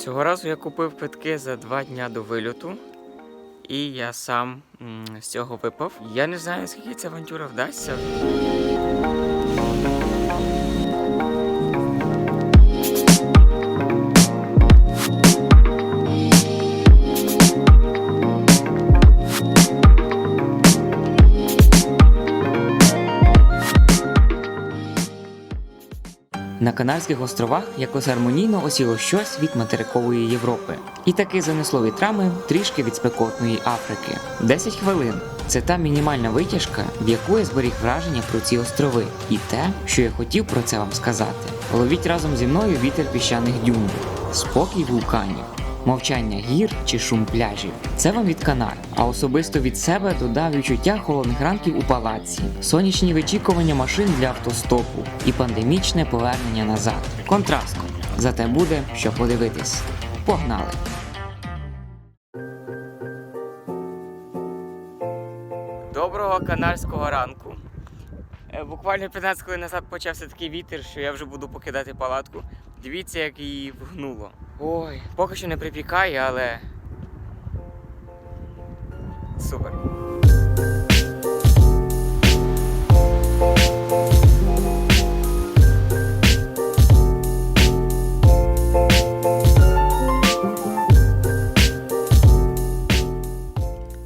Цього разу я купив квитки за 2 дня до вильоту, і я сам з цього випав. Я не знаю, наскільки ця авантюра вдасться. На Канарських островах якось гармонійно осіло щось від материкової Європи. І таки занесло вітрами трішки від спекотної Африки. 10 хвилин – це та мінімальна витяжка, в яку я зберіг враження про ці острови. І те, що я хотів про це вам сказати. Ловіть разом зі мною вітер піщаних дюн, спокій вулканів, мовчання гір чи шум пляжів. Це вам від Канар, а особисто від себе додав відчуття холодних ранків у палаці, сонячні вичікування машин для автостопу і пандемічне повернення назад. Контрастно. Зате буде, що подивитись. Погнали! Доброго канарського ранку. Буквально 15 хвилин назад почався такий вітер, що я вже буду покидати палатку. Дивіться, як її вгнуло. Ой, поки що не припікає, але супер.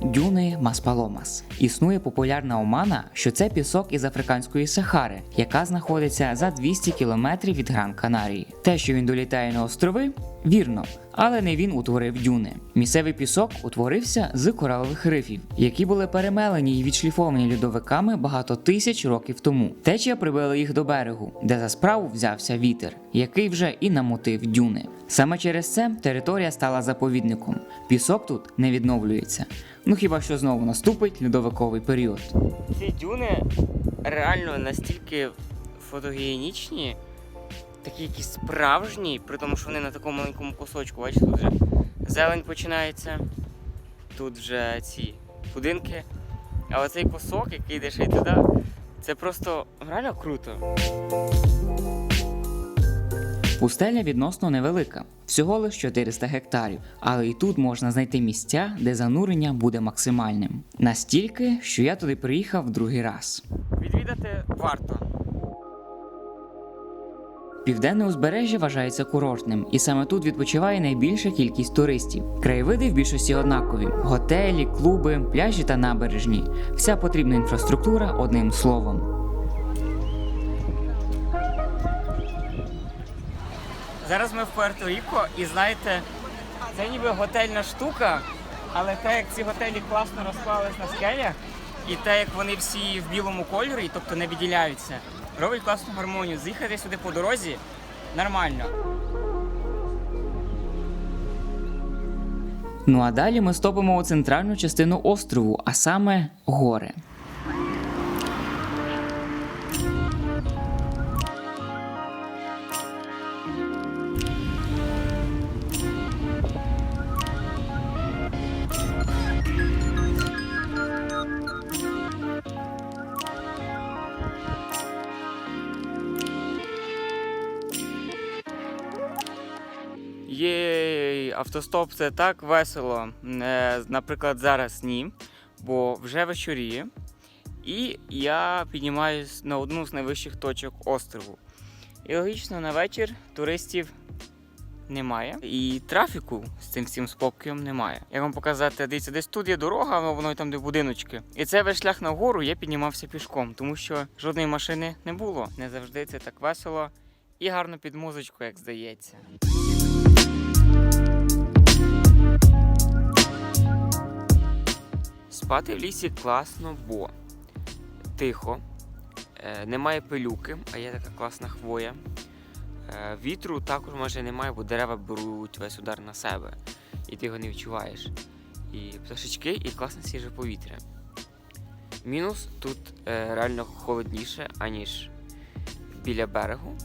Дюни Мас-Паломас. Існує популярна омана, що це пісок із Африканської Сахари, яка знаходиться за 200 кілометрів від Гран-Канарії. Те, що він долітає на острови, вірно, але не він утворив дюни. Місцевий пісок утворився з коралових рифів, які були перемелені і відшліфовані льодовиками багато тисяч років тому. Течія прибила їх до берегу, де за справу взявся вітер, який вже і намотив дюни. Саме через це територія стала заповідником. Пісок тут не відновлюється. Ну хіба що знову наступить льодовиковий період. Ці дюни реально настільки фотогенічні, такі якісь справжні, при тому, що вони на такому маленькому кусочку. Бачите, тут вже зелень починається, тут вже ці будинки. А оцей кусок, який йде ще й туди, це просто реально круто. Пустеля відносно невелика, всього лише 400 гектарів, але і тут можна знайти місця, де занурення буде максимальним. Настільки, що я туди приїхав другий раз. Відвідати варто. Південне узбережжя вважається курортним, і саме тут відпочиває найбільша кількість туристів. Краєвиди в більшості однакові – готелі, клуби, пляжі та набережні. Вся потрібна інфраструктура одним словом. Зараз ми в Пуерто-Ріко і знаєте, це ніби готельна штука, але те, як ці готелі класно розклались на скелях, і те, як вони всі в білому кольорі, тобто не виділяються, робить класну гармонію. З'їхати сюди по дорозі нормально. Ну а далі ми стопимо у центральну частину острову, а саме гори. Єй, автостоп – це так весело. Наприклад, зараз ні, бо вже вечоріє. І я піднімаюсь на одну з найвищих точок острову. І логічно, на вечір туристів немає. І трафіку з цим всім спокоєм немає. Як вам показати, дивіться, десь тут є дорога, воно там де будиночки. І цей весь шлях на гору я піднімався пішком, тому що жодної машини не було. Не завжди це так весело і гарно під музичку, як здається. Спати в лісі класно, бо тихо, немає пилюки, а є така класна хвоя. Вітру також майже немає, бо дерева беруть весь удар на себе, і ти його не відчуваєш. І пташечки, і класне свіже повітря. Мінус – тут реально холодніше, аніж біля берегу.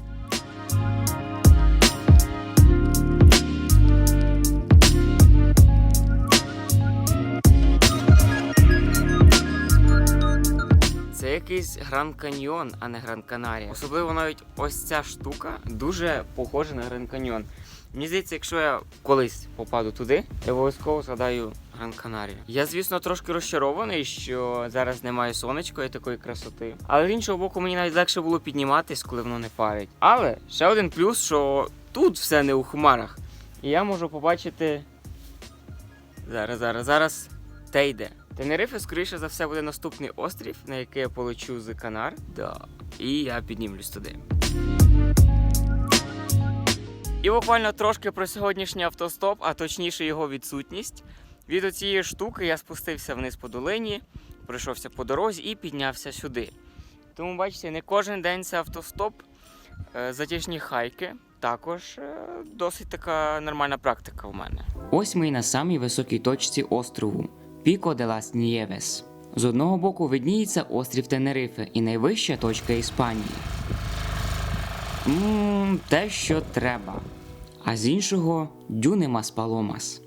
Це Це якийсь Гранд Каньйон, а не Гранд Канарія. Особливо навіть ось ця штука дуже похожа на Гранд Каньйон. Мені здається, якщо я колись попаду туди, я обов'язково згадаю Гранд Канарія. Я, звісно, трошки розчарований, що зараз немає сонечка і такої красоти. Але з іншого боку, мені навіть легше було підніматись, коли воно не парить. Але ще один плюс, що тут все не у хмарах. І я можу побачити... Зараз Тейде. Тенерифе, скоріше за все, буде наступний острів, на який я полечу з Канар. Да. І я піднімлюсь туди. І буквально трошки про сьогоднішній автостоп, а точніше його відсутність. Від оцієї штуки я спустився вниз по долині, пройшовся по дорозі і піднявся сюди. Тому, бачите, не кожен день це автостоп, затяжні хайки. Також досить така нормальна практика у мене. Ось ми і на самій високій точці острову – Піко де лас Ньєвес. З одного боку видніється острів Тенерифе і найвища точка Іспанії. Те, що треба. А з іншого – дюни Маспаломас.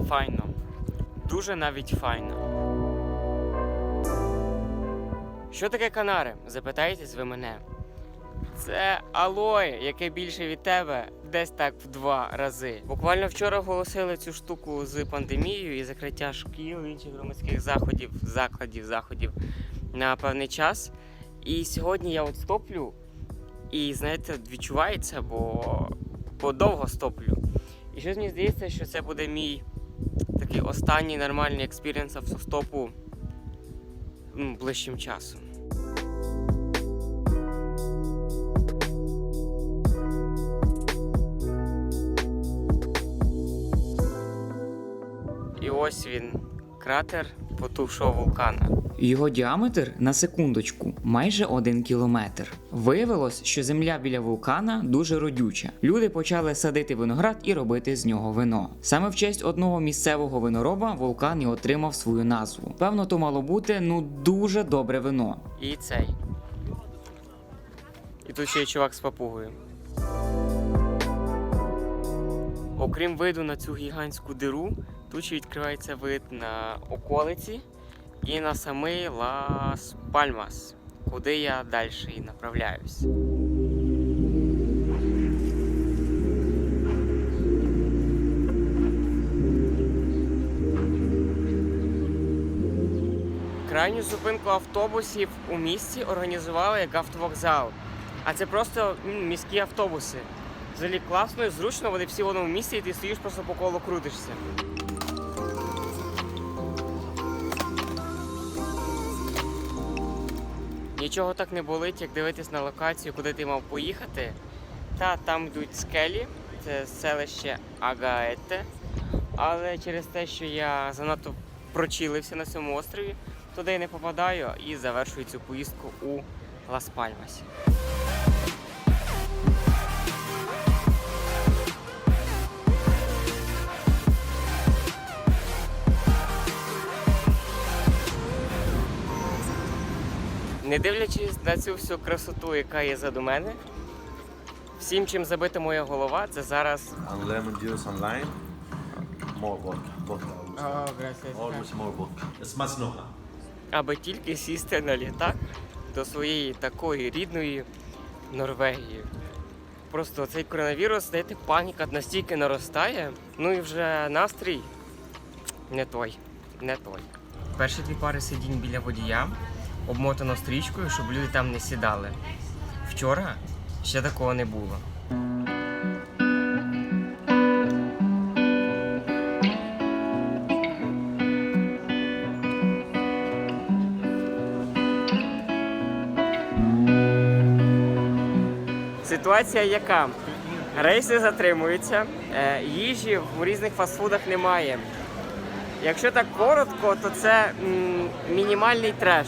Файно. Дуже навіть файно. Що таке Канари? Запитаєтесь ви мене. Це алоє, яке більше від тебе десь так в 2 рази. Буквально вчора оголосили цю штуку з пандемією і закриття шкіл, інших громадських закладів на певний час. І сьогодні я от стоплю і, знаєте, відчувається, бо довго стоплю. І щось мені здається, що це буде мій такий останній нормальний експірієнс автостопу ближчим часом. І ось він, кратер потухшого вулкана. Його діаметр, на секундочку, майже 1 кілометр. Виявилось, що земля біля вулкана дуже родюча. Люди почали садити виноград і робити з нього вино. Саме в честь одного місцевого винороба вулкан і отримав свою назву. Певно, то мало бути, дуже добре вино. І цей. І тут ще й чувак з папугою. Окрім виду на цю гігантську диру, тут ще відкривається вид на околиці і на самий Лас Пальмас, куди я далі і направляюсь. Крайню зупинку автобусів у місті організували як автовокзал. А це просто міські автобуси. Взагалі класно і зручно, вони всі в одному місці і ти стоїш просто по колу крутишся. Нічого так не болить, як дивитись на локацію, куди ти мав поїхати. Та там йдуть скелі, це селище Агаете. Але через те, що я занадто прочилився на цьому острові, туди я не попадаю і завершую цю поїздку у Лас-Пальмасі. Не дивлячись на цю всю красоту, яка є позаду мене, всім, чим забита моя голова, це зараз... And lemon juice and lime. More vodka. Always more vodka. It's masnoha. Аби тільки сісти на літак до своєї такої рідної Норвегії. Просто цей коронавірус, знаєте, паніка настільки наростає, і вже настрій не той. Перші 2 пари сидінь біля водія обмотано стрічкою, щоб люди там не сідали. Вчора ще такого не було. Ситуація яка? Рейси затримуються, їжі в різних фастфудах немає. Якщо так коротко, то це мінімальний треш.